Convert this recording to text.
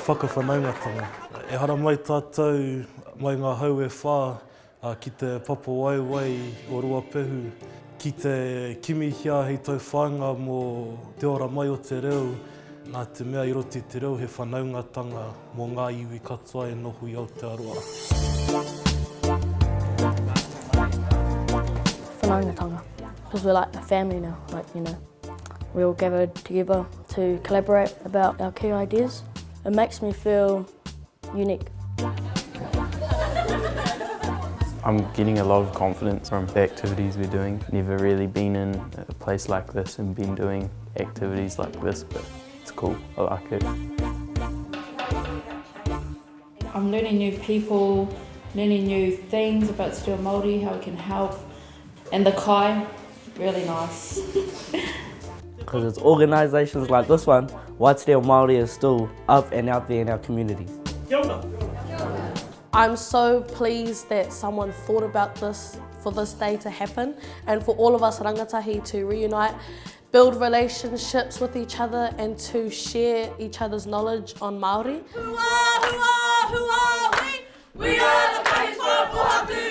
whakawhanaungatanga. E hara mai tātou mai ngā hau e whā ki te papa waiwai o rua pehu, ki te kimihia hei tau whāinga mō te ora mai o te reo, nā te mea i roti te reo he whanaungatanga mō ngā iwi katoa e noho i Aotearoa. Whanaungatanga, because we're like a family now, like, you know. We all gathered together to collaborate about our key ideas. It makes me feel unique. I'm getting a lot of confidence from the activities we're doing. Never really been in a place like this and been doing activities like this, but it's cool, I like it. I'm learning new people, learning new things about Te Reo Māori, how we can help. And the kai, really nice. Because it's organisations like this one, why Te Reo Māori is still up and out there in our communities. I'm so pleased that someone thought about this for this day to happen and for all of us rangatahi to reunite, build relationships with each other and to share each other's knowledge on Māori. Hua, hua, hua, we are the place for Ōhākune.